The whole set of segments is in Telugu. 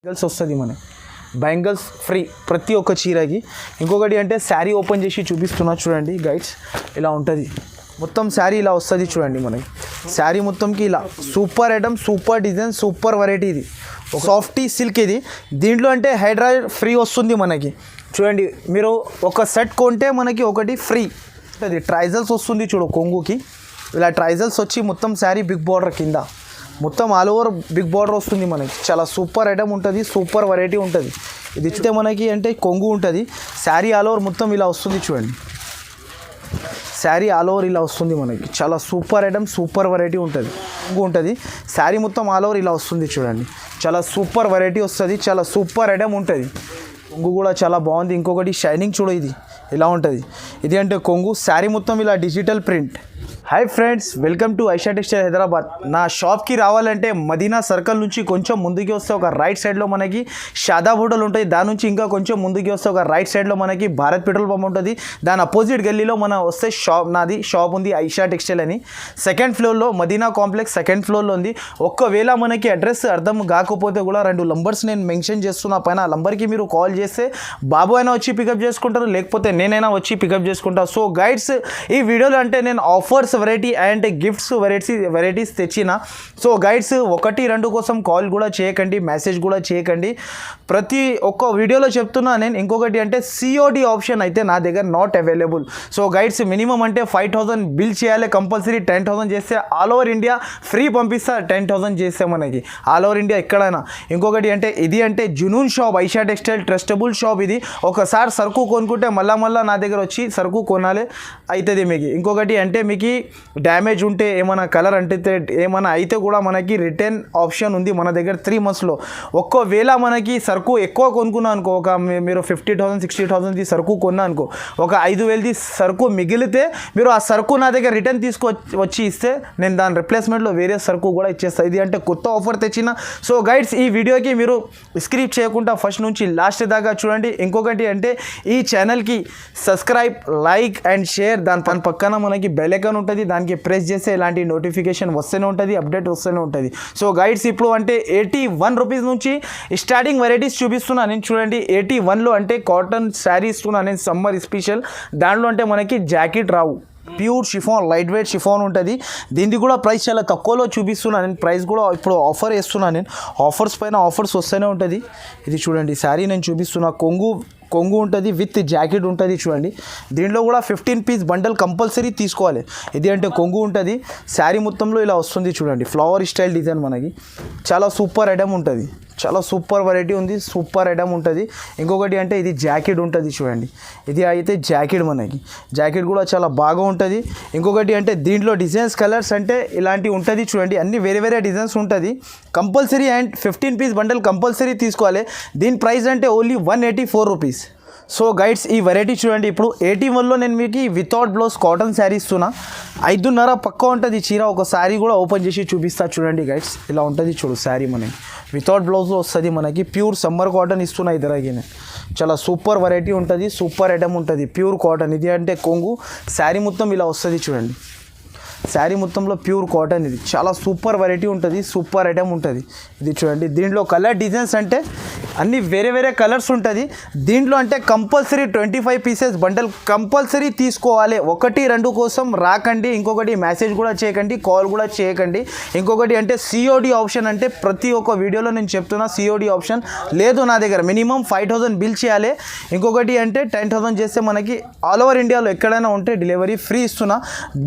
బ్యాంగిల్స్ వస్తుంది మన బ్యాంగిల్స్ ఫ్రీ ప్రతి ఒక్క చీరకి. ఇంకొకటి అంటే శారీ ఓపెన్ చేసి చూపిస్తున్నా చూడండి గైడ్స్, ఇలా ఉంటుంది మొత్తం శారీ ఇలా వస్తుంది చూడండి మనకి. శారీ మొత్తంకి ఇలా super item, super design, super variety. ఇది సాఫ్టీ సిల్క్. ఇది దీంట్లో అంటే హెయిర్ డ్రైయర్ ఫ్రీ వస్తుంది మనకి. చూడండి మీరు ఒక సెట్ కొంటే మనకి ఒకటి ఫ్రీ. అది ట్రైజల్స్ వస్తుంది చూడు కొంగుకి, ఇలా ట్రైజల్స్ వచ్చి మొత్తం శారీ బిగ్ బార్డర్ కింద మొత్తం ఆల్ ఓవర్ బిగ్ బార్డర్ వస్తుంది మనకి. చాలా సూపర్ ఐటమ్ ఉంటుంది, సూపర్ వెరైటీ ఉంటుంది. ఇది ఇచ్చితే మనకి అంటే కొంగు ఉంటుంది, శారీ ఆల్ ఓవర్ మొత్తం ఇలా వస్తుంది చూడండి. శారీ ఆల్ ఓవర్ ఇలా వస్తుంది మనకి. చాలా సూపర్ ఐటమ్, సూపర్ వెరైటీ ఉంటుంది. కొంగు ఉంటుంది, శారీ మొత్తం ఆల్ ఓవర్ ఇలా వస్తుంది చూడండి. చాలా సూపర్ వెరైటీ వస్తుంది, చాలా సూపర్ ఐటమ్ ఉంటుంది. కొంగు కూడా చాలా బాగుంది. ఇంకొకటి షైనింగ్ చూడ, ఇది ఇలా ఉంటుంది. ఇది అంటే కొంగు, శారీ మొత్తం ఇలా digital print. Hi friends, welcome to Aisha textile Hyderabad. నా షాప్కి రావాలంటే మదీనా సర్కిల్ నుంచి కొంచెం ముందుకి వస్తే ఒక రైట్ సైడ్లో మనకి షాదాబ్ హోటల్ ఉంటుంది. దాని నుంచి ఇంకా కొంచెం ముందుకి వస్తే ఒక రైట్ సైడ్లో మనకి భారత్ పెట్రోల్ పంప్ ఉంటుంది. దాని అపోజిట్ గల్లీలో మన వస్తే నాది షాప్ ఉంది ఐషా టెక్స్టైల్ అని. సెకండ్ ఫ్లోర్లో మదీనా కాంప్లెక్స్ సెకండ్ ఫ్లోర్లో ఉంది. ఒక్కవేళ మనకి అడ్రస్ అర్థం కాకపోతే కూడా 2 నంబర్స్ నేను మెన్షన్ చేస్తున్నా పైన. ఆ నంబర్కి మీరు కాల్ చేస్తే బాబు అయినా వచ్చి పికప్ చేసుకుంటారు, లేకపోతే నేనైనా వచ్చి పికప్ చేసుకుంటాను. సో గైడ్స్, ఈ వీడియోలో అంటే నేను offers variety and gifts varieties తెచ్చిన. సో గైడ్స్ 1-2 కోసం కాల్ కూడా చేయకండి, మెసేజ్ కూడా చేయకండి. ప్రతి ఒక్క వీడియోలో చెప్తున్నా నేను. ఇంకొకటి అంటే సిఓడి ఆప్షన్ అయితే నా దగ్గర not available. So guides, minimum అంటే 5,000 బిల్ చేయాలి కంపల్సరీ. 10,000 చేస్తే ఆల్ ఓవర్ ఇండియా ఫ్రీ పంపిస్తా. 10,000 చేస్తే మనకి ఆల్ ఓవర్ ఇండియా ఎక్కడైనా. ఇంకొకటి అంటే ఇది అంటే Junoon shop, Aisha textile trustable shop. ఇది ఒకసారి సరుకు కొనుక్కుంటే మళ్ళా నా దగ్గర వచ్చి సరుకు కొనాలి అవుతుంది మీకు. ఇంకొకటి అంటే మీకు డ్యామేజ్ ఉంటే, ఏమైనా కలర్ అంటే ఏమైనా అయితే కూడా మనకి రిటర్న్ ఆప్షన్ ఉంది మన దగ్గర 3 monthsలో. ఒక్కవేళ మనకి సరుకు ఎక్కువ కొనుక్కున్నా అనుకో, ఒక మీరు 50,000 60,000 సరుకు కొన్నా అనుకో, ఒక 5,000 సరుకు మిగిలితే మీరు ఆ సరుకు నా దగ్గర రిటర్న్ తీసుకొచ్చి ఇస్తే నేను దాని రిప్లేస్మెంట్లో వేరే సరుకు కూడా ఇచ్చేస్తాను. ఇది అంటే కొత్త ఆఫర్ తెచ్చిన. సో గైడ్స్, ఈ వీడియోకి మీరు స్క్రిప్ట్ చేయకుండా ఫస్ట్ నుంచి లాస్ట్ దాకా చూడండి. ఇంకొకటి అంటే ఈ ఛానల్కి సబ్స్క్రైబ్, లైక్ అండ్ షేర్. దాని పక్కన మనకి బెల్ ఐకాన్ ఉంటుంది, దానికి ప్రెస్ చేస్తే ఇలాంటి నోటిఫికేషన్ వస్తూనే ఉంటుంది, అప్డేట్ వస్తూనే ఉంటుంది. సో గైడ్స్, ఇప్పుడు అంటే 81 రూపీస్ నుంచి స్టార్టింగ్ వెరైటీస్ చూపిస్తున్నా నేను. చూడండి 81లో అంటే కాటన్ శారీ ఇస్తున్నా నేను, సమ్మర్ స్పెషల్. దాంట్లో అంటే మనకి జాకెట్ రావు, pure chiffon, light weight chiffon ఉంటుంది. దీనికి కూడా ప్రైస్ చాలా తక్కువలో చూపిస్తున్నాను నేను. ప్రైస్ కూడా ఇప్పుడు ఆఫర్ వేస్తున్నాను నేను. ఆఫర్స్ పైన ఆఫర్స్ వస్తూనే ఉంటుంది. ఇది చూడండి శారీ నేను చూపిస్తున్నా. కొంగు ఉంటుంది విత్ జాకెట్ ఉంటుంది చూడండి. దీంట్లో కూడా 15 పీస్ బండల్ కంపల్సరీ తీసుకోవాలి. ఇది అంటే కొంగు ఉంటుంది, శారీ మొత్తంలో ఇలా వస్తుంది చూడండి. ఫ్లవర్ స్టైల్ డిజైన్ మనకి. చాలా సూపర్ ఐటమ్ ఉంటుంది, చాలా సూపర్ వెరైటీ ఉంది, సూపర్ ఐటమ్ ఉంటుంది. ఇంకొకటి అంటే ఇది జాకెట్ ఉంటుంది చూడండి. ఇది అయితే జాకెట్ మనకి. జాకెట్ కూడా చాలా బాగా ఉంటుంది. ఇంకొకటి అంటే దీంట్లో డిజైన్స్, కలర్స్ అంటే ఇలాంటివి ఉంటుంది చూడండి. అన్ని వేరే డిజైన్స్ ఉంటుంది compulsory. And 15 piece bundle compulsory తీసుకోవాలి. దీని ప్రైస్ అంటే ఓన్లీ 184 రూపీస్. సో గైడ్స్, ఈ వెరైటీ చూడండి. ఇప్పుడు 81లో నేను మీకు వితౌట్ బ్లౌజ్ కాటన్ శారీ ఇస్తున్నా. 5.5 పక్కా ఉంటుంది చీర. ఒక శారీ కూడా ఓపెన్ చేసి చూపిస్తా చూడండి గైడ్స్. ఇలా ఉంటుంది చూడు శారీ మనకి. వితౌట్ బ్లౌజ్లో వస్తుంది మనకి. ప్యూర్ సమ్మర్ కాటన్ ఇస్తున్నా ఇద్దరికి. చాలా సూపర్ వెరైటీ ఉంటుంది, సూపర్ ఐటమ్ ఉంటుంది, ప్యూర్ కాటన్. ఇది అంటే కొంగు, శారీ మొత్తం ఇలా వస్తుంది చూడండి. శారీ మొత్తంలో ప్యూర్ కాటన్. ఇది చాలా సూపర్ వెరైటీ ఉంటుంది, సూపర్ ఐటమ్ ఉంటుంది. ఇది చూడండి. దీంట్లో కలర్ డిజైన్స్ అంటే అన్ని వేరే కలర్స్ ఉంటుంది. దీంట్లో అంటే కంపల్సరీ 25 పీసెస్ బండల్ కంపల్సరీ తీసుకోవాలి. 1-2 కోసం రాకండి. ఇంకొకటి మెసేజ్ కూడా చేయకండి, కాల్ కూడా చేయకండి. ఇంకొకటి అంటే సిఓడి ఆప్షన్ అంటే ప్రతి ఒక్క వీడియోలో నేను చెప్తున్నా, సిఓడి ఆప్షన్ లేదు నా దగ్గర. మినిమం 5,000 బిల్ చేయాలి. ఇంకొకటి అంటే 10,000 చేస్తే మనకి ఆల్ ఓవర్ ఇండియాలో ఎక్కడైనా ఉంటే డెలివరీ ఫ్రీ ఇస్తున్నా.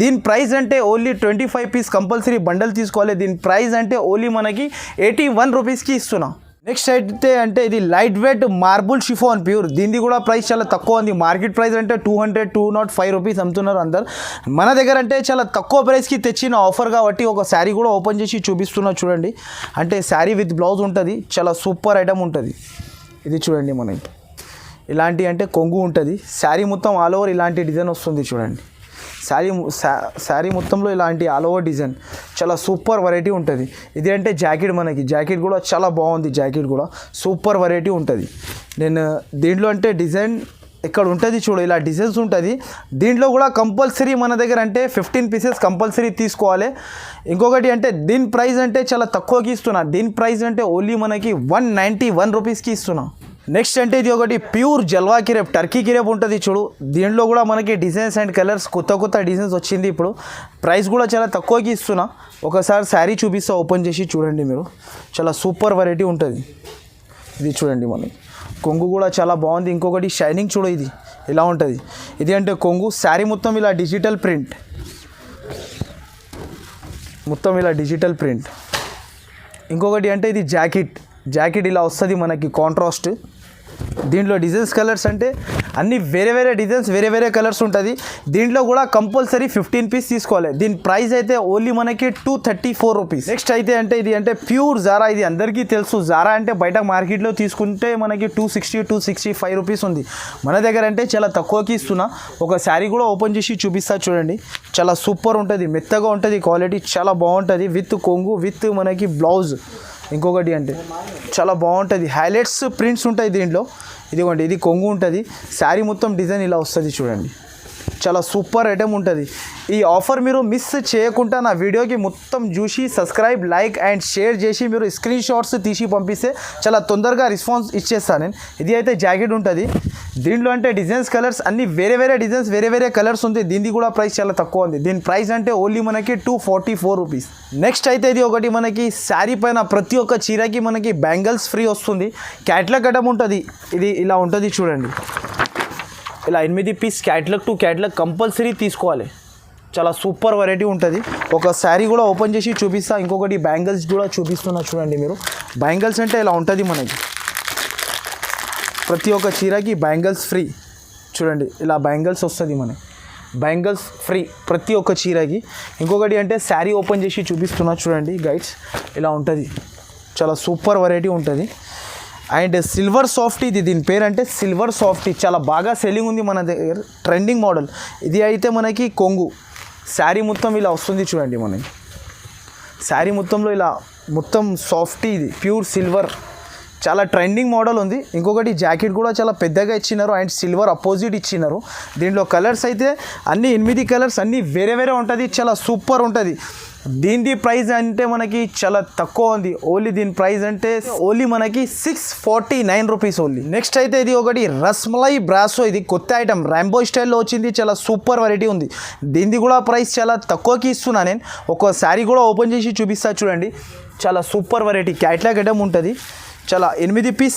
దీని ప్రైస్ అంటే ఓన్లీ 25 పీస్ కంపల్సరీ బండల్ తీసుకోవాలి. దీని ప్రైస్ అంటే ఓన్లీ మనకి 81 రూపీస్కి ఇస్తున్నా. నెక్స్ట్ అయితే అంటే ఇది light weight marble chiffon pure. దీనిది కూడా ప్రైస్ చాలా తక్కువ ఉంది. మార్కెట్ ప్రైస్ అంటే 205 రూపీస్ అమ్ముతున్నారు అందరు. మన దగ్గర అంటే చాలా తక్కువ ప్రైస్కి తెచ్చిన ఆఫర్ కాబట్టి ఒక శారీ కూడా ఓపెన్ చేసి చూపిస్తున్నా చూడండి. అంటే శారీ విత్ బ్లౌజ్ ఉంటుంది, చాలా సూపర్ ఐటమ్ ఉంటుంది. ఇది చూడండి మనకి. ఇలాంటి అంటే కొంగు ఉంటుంది, శారీ మొత్తం ఆల్ ఓవర్ ఇలాంటి డిజైన్ వస్తుంది చూడండి. శారీ మొత్తంలో ఇలాంటి ఆల్ ఓవర్ డిజైన్, చాలా సూపర్ వెరైటీ ఉంటుంది. ఇది అంటే జాకెట్ మనకి. జాకెట్ కూడా చాలా బాగుంది, జాకెట్ కూడా సూపర్ వెరైటీ ఉంటుంది. నేను దీంట్లో అంటే డిజైన్ ఇక్కడ ఉంటుంది చూడు, ఇలా డిజైన్స్ ఉంటుంది. దీంట్లో కూడా కంపల్సరీ మన దగ్గర అంటే 15 పీసెస్ కంపల్సరీ తీసుకోవాలి. ఇంకొకటి అంటే దీని ప్రైస్ అంటే చాలా తక్కువకి ఇస్తున్నా. దీని ప్రైస్ అంటే ఓన్లీ మనకి 191 రూపీస్కి ఇస్తున్నా. నెక్స్ట్ అంటే ఇది ఒకటి ప్యూర్ జల్వా కిరేప్, టర్కీ కిరేప్ ఉంటుంది చూడు. దీంట్లో కూడా మనకి డిజైన్స్ అండ్ కలర్స్ కొత్త డిజైన్స్ వచ్చింది ఇప్పుడు. ప్రైస్ కూడా చాలా తక్కువకి ఇస్తున్నా. ఒకసారి శారీ చూపిస్తా, ఓపెన్ చేసి చూడండి మీరు. చాలా సూపర్ వెరైటీ ఉంటుంది. ఇది చూడండి మనకి కొంగు కూడా చాలా బాగుంది. ఇంకొకటి షైనింగ్ చూడు, ఇది ఇలా ఉంటుంది. ఇది అంటే కొంగు. శారీ మొత్తం ఇలా డిజిటల్ ప్రింట్, మొత్తం ఇలా డిజిటల్ ప్రింట్. ఇంకొకటి అంటే ఇది జాకెట్ ఇలా వస్తుంది మనకి కాంట్రాస్ట్. దీంట్లో డిజైన్స్ కలర్స్ అంటే అన్ని వేరే డిజైన్స్ వేరే కలర్స్ ఉంటుంది. దీంట్లో కూడా కంపల్సరీ 15 పీస్ తీసుకోవాలి. దీని ప్రైస్ అయితే ఓన్లీ మనకి 234 రూపీస్. నెక్స్ట్ అయితే అంటే ఇది అంటే ప్యూర్ జారా. ఇది అందరికీ తెలుసు. జారా అంటే బయట మార్కెట్లో తీసుకుంటే మనకి 265 రూపీస్ ఉంది. మన దగ్గర అంటే చాలా తక్కువకి ఇస్తున్నా. ఒక శారీ కూడా ఓపెన్ చేసి చూపిస్తా చూడండి. చాలా సూపర్ ఉంటుంది, మెత్తగా ఉంటుంది, క్వాలిటీ చాలా బాగుంటుంది. విత్ కొంగు విత్ మనకి బ్లౌజ్. ఇంకొకటి అంటే చాలా బాగుంటుంది, హైలైట్స్ ప్రింట్స్ ఉంటాయి దీంట్లో. ఇదిగోండి, ఇది కొంగు ఉంటుంది. శారీ మొత్తం డిజైన్ ఇలా వస్తుంది చూడండి. చాలా సూపర్ ఐటమ్ ఉంటుంది. ఈ ఆఫర్ మీరు మిస్ చేయకుండా నా వీడియోకి మొత్తం చూసి సబ్స్క్రైబ్, లైక్ అండ్ షేర్ చేసి మీరు స్క్రీన్ షాట్స్ తీసి పంపిస్తే చాలా తొందరగా రెస్పాన్స్ ఇచ్చేస్తాను నేను. ఇది అయితే జాకెట్ ఉంటుంది. దీంట్లో అంటే డిజైన్స్ కలర్స్ అన్ని వేరే డిజైన్స్ వేరే కలర్స్ ఉంది. దీనిది కూడా ప్రైస్ చాలా తక్కువ ఉంది. దీని ప్రైస్ అంటే ఓన్లీ మనకి 244 రూపీస్. నెక్స్ట్ అయితే ఇది ఒకటి మనకి శారీ పైన ప్రతి ఒక్క చీరకి మనకి బ్యాంగిల్స్ ఫ్రీ వస్తుంది. క్యాట్లాగ్ ఐటమ్ ఉంటుంది. ఇది ఇలా ఉంటుంది చూడండి. ఇలా 8 piece catalogue to catalogue compulsory తీసుకోవాలి. చాలా సూపర్ వెరైటీ ఉంటుంది. ఒక శారీ కూడా ఓపెన్ చేసి చూపిస్తా. ఇంకొకటి బ్యాంగిల్స్ కూడా చూపిస్తున్నా చూడండి మీరు. బ్యాంగిల్స్ అంటే ఇలా ఉంటుంది మనకి. ప్రతి ఒక్క చీరకి బ్యాంగిల్స్ ఫ్రీ చూడండి. ఇలా బ్యాంగిల్స్ వస్తుంది మనకి. బ్యాంగిల్స్ ఫ్రీ ప్రతి ఒక్క చీరకి. ఇంకొకటి అంటే శారీ ఓపెన్ చేసి చూపిస్తున్నా చూడండి గైడ్స్. ఇలా ఉంటుంది. చాలా సూపర్ వెరైటీ ఉంటుంది. అండ్ సిల్వర్ సాఫ్ట్, ఇది దీని పేరు అంటే సిల్వర్ సాఫ్ట్. చాలా బాగా సెల్లింగ్ ఉంది మన దగ్గర, ట్రెండింగ్ మోడల్. ఇది అయితే మనకి కొంగు. శారీ మొత్తం ఇలా వస్తుంది చూడండి మనకి. శారీ మొత్తంలో ఇలా మొత్తం సాఫ్ట్, ఇది ప్యూర్ సిల్వర్. చాలా ట్రెండింగ్ మోడల్ ఉంది. ఇంకొకటి జాకెట్ కూడా చాలా పెద్దగా ఇచ్చినారు అండ్ సిల్వర్ అపోజిట్ ఇచ్చినారు. దీంట్లో కలర్స్ అయితే అన్ని 8 కలర్స్ అన్నీ వేరే ఉంటుంది. చాలా సూపర్ ఉంటుంది. దీని ప్రైస్ అంటే మనకి చాలా తక్కువ ఉంది. ఓన్లీ దీని ప్రైస్ అంటే ఓన్లీ మనకి 649 రూపీస్ ఓన్లీ. నెక్స్ట్ అయితే ఇది ఒకటి రస్మలై బ్రాసో. ఇది కొత్త ఐటమ్, ర్యాంబో స్టైల్లో వచ్చింది. చాలా సూపర్ వెరైటీ ఉంది. దీనిది కూడా ప్రైస్ చాలా తక్కువకి ఇస్తున్నా నేను. ఒక శారీ కూడా ఓపెన్ చేసి చూపిస్తా చూడండి. చాలా సూపర్ వెరైటీ, క్యాట్లాగ్ ఐటమ్ ఉంటుంది. చాలా 8 పీస్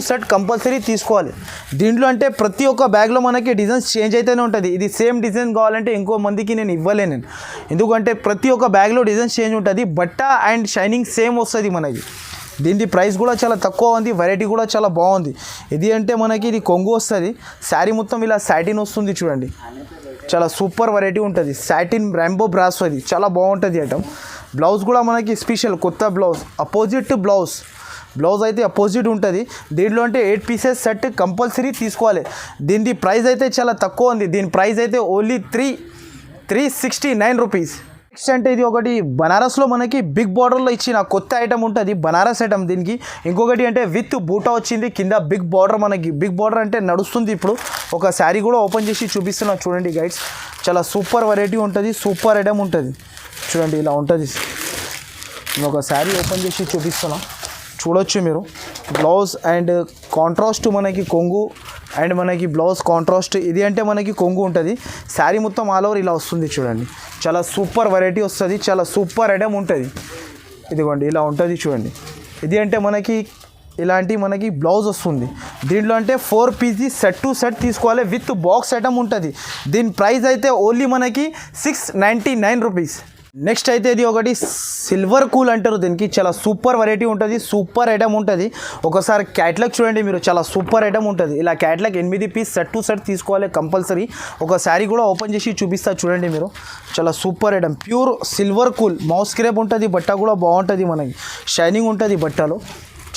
సెట్ కంపల్సరీ తీసుకోవాలి. దీంట్లో అంటే ప్రతి ఒక్క బ్యాగ్లో మనకి డిజైన్స్ చేంజ్ అయితేనే ఉంటుంది. ఇది సేమ్ డిజైన్ కావాలంటే ఇంకో మందికి నేను ఇవ్వలేను నేను. ఎందుకంటే ప్రతి ఒక్క బ్యాగ్లో డిజైన్స్ చేంజ్ ఉంటుంది. బట్ట అండ్ షైనింగ్ సేమ్ వస్తుంది మనకి. దీని ప్రైస్ కూడా చాలా తక్కువ ఉంది. వెరైటీ కూడా చాలా బాగుంది. ఇది అంటే మనకి ఇది కొంగు వస్తుంది. శారీ మొత్తం ఇలా సాటిన్ వస్తుంది చూడండి. చాలా సూపర్ వెరైటీ ఉంటుంది. Satin Rambo brasso. ఇది చాలా బాగుంటుంది ఐటమ్. బ్లౌజ్ కూడా మనకి స్పెషల్ కొత్త బ్లౌజ్, అపోజిట్ బ్లౌజ్ అయితే అపోజిట్ ఉంటుంది. దీంట్లో అంటే 8 పీసెస్ సెట్ కంపల్సరీ తీసుకోవాలి. దీని ప్రైస్ అయితే చాలా తక్కువ ఉంది. దీని ప్రైస్ అయితే ఓన్లీ 369 రూపీస్. నెక్స్ట్ అంటే ఇది ఒకటి బనారస్లో మనకి బిగ్ బార్డర్లో ఇచ్చిన కొత్త ఐటమ్ ఉంటుంది. బనారస్ ఐటమ్. దీనికి ఇంకొకటి అంటే విత్ బూటా వచ్చింది. కింద బిగ్ బార్డర్. మనకి బిగ్ బార్డర్ అంటే నడుస్తుంది ఇప్పుడు. ఒక శారీ కూడా ఓపెన్ చేసి చూపిస్తున్నా చూడండి గైడ్స్. చాలా సూపర్ వెరైటీ ఉంటుంది, సూపర్ ఐటమ్ ఉంటుంది చూడండి. ఇలా ఉంటుంది. నేను ఒక శారీ ఓపెన్ చేసి చూపిస్తున్నా చూడొచ్చు మీరు. బ్లౌజ్ అండ్ కాంట్రాస్ట్ మనకి కొంగు అండ్ మనకి బ్లౌజ్ కాంట్రాస్ట్. ఇది అంటే మనకి కొంగు ఉంటుంది. శారీ మొత్తం ఆల్ ఓవర్ ఇలా వస్తుంది చూడండి. చాలా సూపర్ వెరైటీ వస్తుంది. చాలా సూపర్ ఐటమ్ ఉంటుంది. ఇదిగోండి ఇలా ఉంటుంది చూడండి. ఇది అంటే మనకి ఇలాంటి మనకి బ్లౌజ్ వస్తుంది. దీంట్లో అంటే 4 పీస్ సెట్ తీసుకోవాలి. విత్ బాక్స్ ఐటమ్ ఉంటుంది. దీని ప్రైస్ అయితే ఓన్లీ మనకి 699 రూపీస్. నెక్స్ట్ అయితే ఇది ఒకటి సిల్వర్ కూల్ అంటారు దీనికి. చాలా సూపర్ వెరైటీ ఉంటుంది, సూపర్ ఐటమ్ ఉంటుంది. ఒకసారి క్యాట్లాగ్ చూడండి మీరు. చాలా సూపర్ ఐటమ్ ఉంటుంది. ఇలా క్యాట్లాగ్ 8 పీస్ సెట్ తీసుకోవాలి కంపల్సరీ. ఒక శారీ కూడా ఓపెన్ చేసి చూపిస్తా చూడండి మీరు. చాలా super item, pure silver cool. Moss crepe ఉంటుంది. బట్ట కూడా బాగుంటుంది మనకి, షైనింగ్ ఉంటుంది బట్టలో.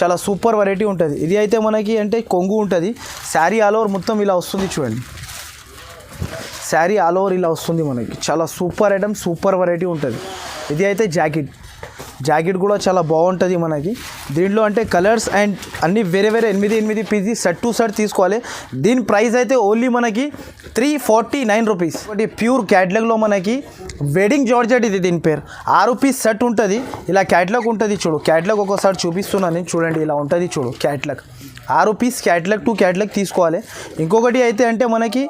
చాలా సూపర్ వెరైటీ ఉంటుంది. ఇది అయితే మనకి అంటే కొంగు ఉంటుంది. శారీ ఆల్ ఓవర్ మొత్తం ఇలా వస్తుంది చూడండి. శారీ ఆల్ ఓవర్ ఇలా వస్తుంది మనకి. చాలా సూపర్ ఐటమ్, సూపర్ వెరైటీ ఉంటుంది. ఇది అయితే జాకెట్ కూడా చాలా బాగుంటుంది మనకి. దీంట్లో అంటే కలర్స్ అండ్ అన్ని వేరే వేరే 8 పీసీ సెట్ టు సెట్ తీసుకోవాలి. దీని ప్రైస్ అయితే ఓన్లీ మనకి 349 రూపీస్. ఒకటి ప్యూర్ క్యాట్లాగ్లో మనకి వెడ్డింగ్ జార్జెట్ ఇది, దీని పేరు 6 పీస్ సెట్ ఉంటుంది. ఇలా క్యాట్లాగ్ ఉంటుంది చూడు, క్యాట్లాగ్ ఒకసారి చూపిస్తున్నాను నేను చూడండి. ఇలా ఉంటుంది చూడు catalogue, 6 piece catalogue to catalogue తీసుకోవాలి. ఇంకొకటి అయితే అంటే మనకి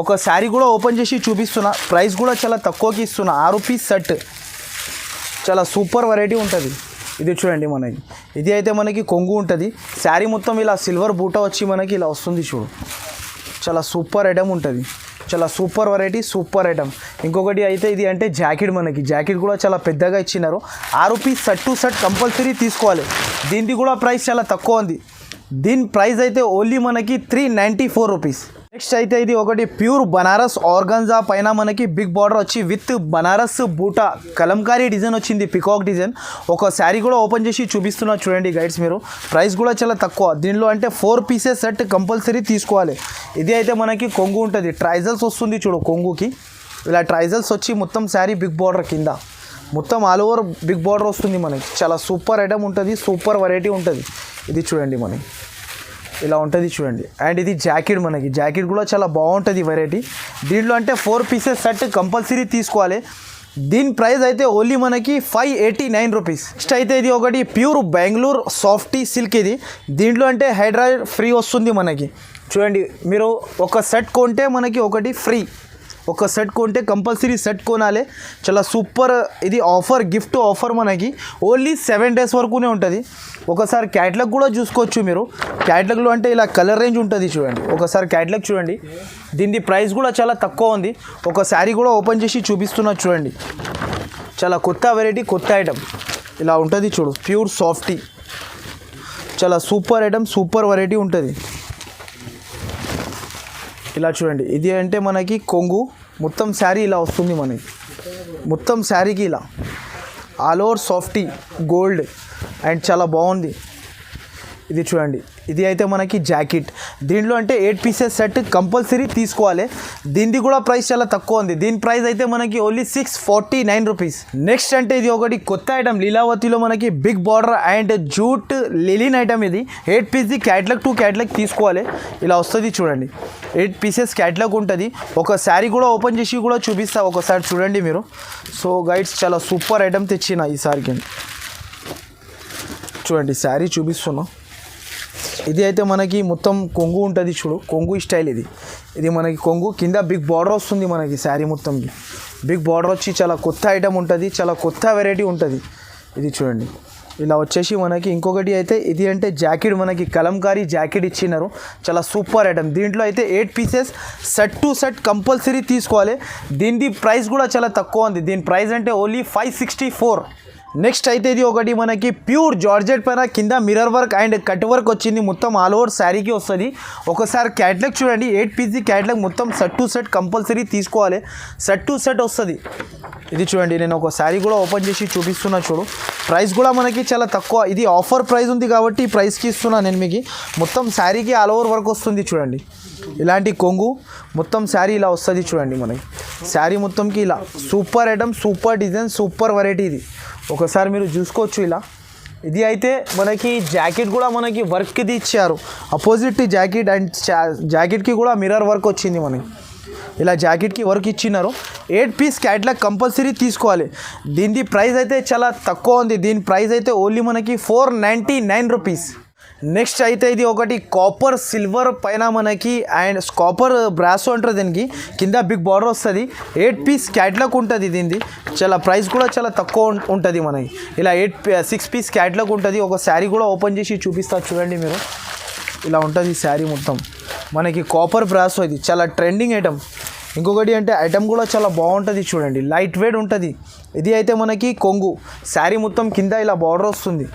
ఒక శారీ కూడా ఓపెన్ చేసి చూపిస్తున్నా, ప్రైస్ కూడా చాలా తక్కువకి ఇస్తున్నా. 6 పీస్ సెట్ చాలా సూపర్ వెరైటీ ఉంటుంది. ఇది చూడండి మనకి, ఇది అయితే మనకి కొంగు ఉంటుంది. శారీ మొత్తం ఇలా సిల్వర్ బూటా వచ్చి మనకి ఇలా వస్తుంది చూడు, చాలా సూపర్ ఐటమ్ ఉంటుంది. చాలా సూపర్ వెరైటీ, సూపర్ ఐటమ్. ఇంకొకటి అయితే ఇది అంటే జాకెట్, మనకి జాకెట్ కూడా చాలా పెద్దగా ఇచ్చినారు. 6 piece set to set compulsory తీసుకోవాలి. దీనికి కూడా ప్రైస్ చాలా తక్కువ ఉంది. దీని ప్రైస్ అయితే ఓన్లీ మనకి 394 రూపీస్. నెక్స్ట్ అయితే ఇది ఒకటి ప్యూర్ బనారస్ ఆర్గంజా పైన మనకి బిగ్ బార్డర్ వచ్చి విత్ బనారస్ బూటా కలంకారీ డిజైన్ వచ్చింది, పికాక్ డిజైన్. ఒక శారీ కూడా ఓపెన్ చేసి చూపిస్తున్నా చూడండి గైడ్స్ మీరు. ప్రైస్ కూడా చాలా తక్కువ. దీనిలో అంటే 4 పీసెస్ సెట్ కంపల్సరీ తీసుకోవాలి. ఇది అయితే మనకి కొంగు ఉంటుంది, ట్రైజల్స్ వస్తుంది చూడు కొంగుకి. ఇలా ట్రైజల్స్ వచ్చి మొత్తం శారీ బిగ్ బార్డర్ కింద మొత్తం ఆల్ ఓవర్ బిగ్ బార్డర్ వస్తుంది మనకి. చాలా సూపర్ ఐటమ్ ఉంటుంది, సూపర్ వెరైటీ ఉంటుంది. ఇది చూడండి మనకి ఇలా ఉంటుంది చూడండి. అండ్ ఇది జాకెట్, మనకి జాకెట్ కూడా చాలా బాగుంటుంది వెరైటీ. దీంట్లో అంటే 4 పీసెస్ సెట్ కంపల్సరీ తీసుకోవాలి. దీని ప్రైస్ అయితే ఓన్లీ మనకి 589 రూపీస్. నెక్స్ట్ అయితే ఇది ఒకటి ప్యూర్ బెంగళూరు సాఫ్టీ సిల్క్. ఇది దీంట్లో అంటే హెయిర్ డ్రైయర్ ఫ్రీ వస్తుంది మనకి. చూడండి మీరు, ఒక సెట్ కొంటే మనకి ఒకటి ఫ్రీ. ఒక సెట్ కొంటే కంపల్సరీ సెట్ కొనాలి. చాలా సూపర్. ఇది ఆఫర్, గిఫ్ట్ ఆఫర్ మనకి ఓన్లీ 7 days వరకునే ఉంటుంది. ఒకసారి క్యాట్లాగ్ కూడా చూసుకోవచ్చు మీరు. క్యాట్లాగ్లో అంటే ఇలా కలర్ రేంజ్ ఉంటుంది చూడండి. ఒకసారి క్యాట్లాగ్ చూడండి. దీని ప్రైస్ కూడా చాలా తక్కువ ఉంది. ఒక శారీ కూడా ఓపెన్ చేసి చూపిస్తున్నా చూడండి. చాలా కొత్త వెరైటీ, కొత్త ఐటమ్. ఇలా ఉంటుంది చూడు, ప్యూర్ సాఫ్టీ. చాలా సూపర్ ఐటమ్, సూపర్ వెరైటీ ఉంటుంది. ఇలా చూడండి, ఇది అంటే మనకి కొంగు మొత్తం శారీ ఇలా వస్తుంది మనకి. మొత్తం శారీకి ఇలా all over softy gold and చాలా బాగుంది. ఇది చూడండి, ఇది అయితే మనకి జాకెట్. దీంట్లో అంటే 8 పీసెస్ సెట్ కంపల్సరీ తీసుకోవాలి. దీనిది కూడా ప్రైస్ చాలా తక్కువ ఉంది. దీని ప్రైస్ అయితే మనకి ఓన్లీ 649 రూపీస్. నెక్స్ట్ అంటే ఇది ఒకటి కొత్త ఐటమ్, లీలావతిలో మనకి big border and jute linen item. ఇది 8 పీస్ది క్యాట్లాగ్ టు క్యాట్లాగ్ తీసుకోవాలి. ఇలా వస్తుంది చూడండి, 8 పీసెస్ క్యాట్లాగ్ ఉంటుంది. ఒక శారీ కూడా ఓపెన్ చేసి కూడా చూపిస్తా, ఒకసారి చూడండి మీరు. సో గైడ్స్, చాలా సూపర్ ఐటమ్ తెచ్చిన ఈసారికి. చూడండి శారీ చూపిస్తున్నా. ఇది అయితే మనకి మొత్తం కొంగు ఉంటుంది చూడు, కొంగు స్టైల్. ఇది మనకి కొంగు కింద బిగ్ బార్డర్ వస్తుంది మనకి. శారీ మొత్తంకి బిగ్ బార్డర్ వచ్చి చాలా కొత్త ఐటమ్ ఉంటుంది, చాలా కొత్త వెరైటీ ఉంటుంది. ఇది చూడండి, ఇలా వచ్చేసి మనకి. ఇంకొకటి అయితే ఇది అంటే జాకెట్, మనకి కలంకారీ జాకెట్ ఇచ్చినారు. చాలా సూపర్ ఐటమ్. దీంట్లో అయితే 8 pieces set to set compulsory తీసుకోవాలి. దీని ప్రైస్ కూడా చాలా తక్కువ ఉంది. దీని ప్రైస్ అంటే ఓన్లీ 564. నెక్స్ట్ అయితే ఇది ఒకటి మనకి ప్యూర్ జార్జెట్ పైన కింద mirror work and cut work వచ్చింది. మొత్తం ఆల్ ఓవర్ శారీకి వస్తుంది. ఒకసారి క్యాట్లాగ్ చూడండి, 8 పీస్ది క్యాట్లాగ్ మొత్తం సెట్ టు సెట్ కంపల్సరీ తీసుకోవాలి. సెట్ టు సెట్ వస్తుంది. ఇది చూడండి, నేను ఒక శారీ కూడా ఓపెన్ చేసి చూపిస్తున్నా చూడు. ప్రైస్ కూడా మనకి చాలా తక్కువ. ఇది ఆఫర్ ప్రైస్ ఉంది కాబట్టి ఈ ప్రైస్కి ఇస్తున్నా నేను మీకు. మొత్తం శారీకి ఆల్ ఓవర్ వర్క్ వస్తుంది చూడండి. ఇలాంటి కొంగు మొత్తం శారీ ఇలా వస్తుంది చూడండి మనకి. శారీ మొత్తంకి ఇలా super item, super design, super variety. ఇది ఒకసారి మీరు చూసుకోవచ్చు ఇలా. ఇది అయితే మనకి జాకెట్ కూడా మనకి వర్క్ది ఇచ్చారు, అపోజిట్ జాకెట్. అండ్ జాకెట్కి కూడా మిర్రర్ వర్క్ వచ్చింది మనకి. ఇలా జాకెట్కి వర్క్ ఇచ్చినారు. 8 పీస్ క్యాట్లాగ్ కంపల్సరీ తీసుకోవాలి. దీని ప్రైస్ అయితే చాలా తక్కువ ఉంది. దీని ప్రైస్ అయితే ఓన్లీ మనకి 499 రూపీస్. నెక్స్ట్ అయితే ఇది ఒకటి కాపర్ సిల్వర్ పైన మనకి అండ్ కాపర్ బ్రాసో అంటారు దీనికి. కింద బిగ్ బార్డర్ వస్తుంది. 8 పీస్ క్యాట్లాగ్ ఉంటుంది దీనిది. చాలా ప్రైస్ కూడా చాలా తక్కువ ఉంటుంది మనకి. ఇలా 6 పీస్ క్యాట్లాగ్ ఉంటుంది. ఒక శారీ కూడా ఓపెన్ చేసి చూపిస్తా చూడండి మీరు. ఇలా ఉంటుంది శారీ మొత్తం మనకి కాపర్ బ్రాసో. ఇది చాలా ట్రెండింగ్ ఐటమ్. ఇంకొకటి అంటే ఐటమ్ కూడా చాలా బాగుంటుంది చూడండి, లైట్ వెయిట్ ఉంటుంది. ఇది అయితే మనకి కొంగు. శారీ మొత్తం కింద ఇలా బార్డర్ వస్తుంది,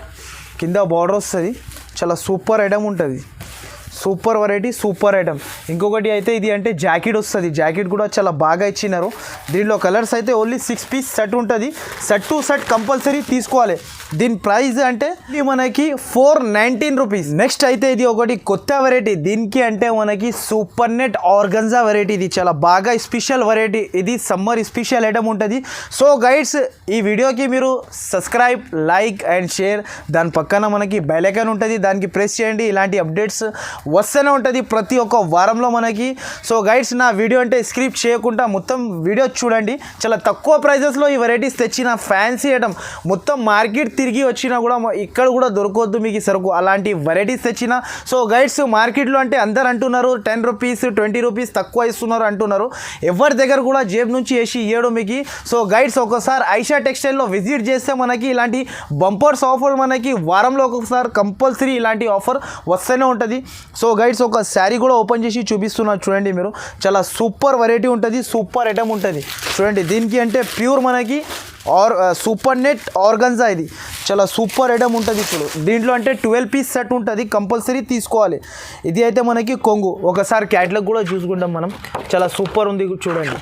కింద బార్డర్ వస్తుంది. చాలా సూపర్ ఐటమ్ ఉంటుంది. Super variety, super item. ఇంకొకటి అయితే ఇది అంటే జాకెట్ వస్తుంది. జాకెట్ కూడా చాలా బాగా ఇచ్చినారు. దీంట్లో కలర్స్ అయితే ఓన్లీ 6 పీస్ సెట్ ఉంటుంది. సెట్ టు సెట్ కంపల్సరీ తీసుకోవాలి. దీని ప్రైస్ అంటే ఇది మనకి 419 రూపీస్. నెక్స్ట్ అయితే ఇది ఒకటి కొత్త వెరైటీ. దీనికి అంటే మనకి సూపర్ నెట్ ఆర్గన్జా వెరైటీ. ఇది చాలా బాగా స్పెషల్ వెరైటీ. ఇది సమ్మర్ స్పెషల్ ఐటమ్ ఉంటుంది. సో గైడ్స్, ఈ వీడియోకి మీరు సబ్స్క్రైబ్, లైక్ అండ్ షేర్, దాని పక్కన మనకి బెల్ ఐకాన్ ఉంటుంది, దానికి ప్రెస్ చేయండి. ఇలాంటి అప్డేట్స్ వస్తూనే ఉంటుంది ప్రతి ఒక్క వారంలో మనకి. సో గైడ్స్, నా వీడియో అంటే స్క్రిప్ట్ చేయకుండా మొత్తం వీడియో చూడండి. చాలా తక్కువ ప్రైజెస్లో ఈ వెరైటీస్ తెచ్చిన ఫ్యాన్సీ ఐటమ్. మొత్తం మార్కెట్ తిరిగి వచ్చినా కూడా ఇక్కడ కూడా దొరకవద్దు మీకు ఈ సరుకు, అలాంటి వెరైటీస్ తెచ్చిన. సో గైడ్స్, మార్కెట్లో అంటే అందరు అంటున్నారు 10 రూపీస్ 20 రూపీస్ తక్కువ ఇస్తున్నారు అంటున్నారు. ఎవరి దగ్గర కూడా జేబు నుంచి వేసి ఇయ్యడం మీకు. సో గైడ్స్, ఒకసారి ఐషా టెక్స్టైల్లో విజిట్ చేస్తే మనకి ఇలాంటి బంపర్స్ ఆఫర్ మనకి వారంలో ఒకసారి కంపల్సరీ ఇలాంటి ఆఫర్ వస్తూనే ఉంటుంది. సో గైడ్స్, ఒక శారీ కూడా ఓపెన్ చేసి చూపిస్తున్నారు చూడండి మీరు. చాలా సూపర్ వెరైటీ ఉంటుంది, సూపర్ ఐటమ్ ఉంటుంది చూడండి. దీనికి అంటే ప్యూర్ మనకి సూపర్ నెట్ ఆర్గన్జా. ఇది చాలా సూపర్ ఐటమ్ ఉంటుంది. ఇప్పుడు దీంట్లో అంటే 12 పీస్ సెట్ ఉంటుంది, కంపల్సరీ తీసుకోవాలి. ఇది అయితే మనకి కొంగు. ఒకసారి క్యాట్లాగ్ కూడా చూసుకుంటాం మనం. చాలా సూపర్ ఉంది చూడండి.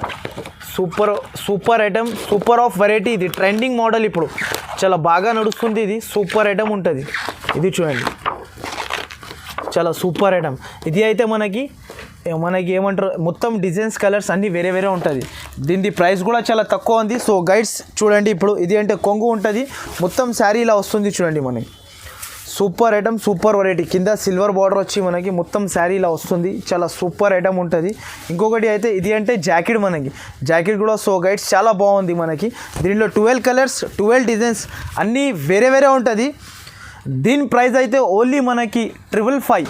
Super item, super of variety. ఇది ట్రెండింగ్ మోడల్, ఇప్పుడు చాలా బాగా నడుస్తుంది. ఇది సూపర్ ఐటమ్ ఉంటుంది. ఇది చూడండి, చాలా సూపర్ ఐటమ్. ఇది అయితే మనకి ఏమంటారు, మొత్తం డిజైన్స్ కలర్స్ అన్నీ వేరే వేరే ఉంటుంది. దీని ప్రైస్ కూడా చాలా తక్కువ ఉంది. సో గైడ్స్ చూడండి, ఇప్పుడు ఇది అంటే కొంగు ఉంటుంది. మొత్తం శారీ ఇలా వస్తుంది చూడండి మనకి. Super item, super variety. కింద సిల్వర్ బార్డర్ వచ్చి మనకి మొత్తం శారీ ఇలా వస్తుంది. చాలా సూపర్ ఐటమ్ ఉంటుంది. ఇంకొకటి అయితే ఇది అంటే జాకెట్ మనకి. జాకెట్ కూడా సో గైడ్స్ చాలా బాగుంది మనకి. దీంట్లో 12 కలర్స్ 12 డిజైన్స్ అన్నీ వేరే వేరే ఉంటుంది. దీని ప్రైస్ అయితే ఓన్లీ మనకి 555.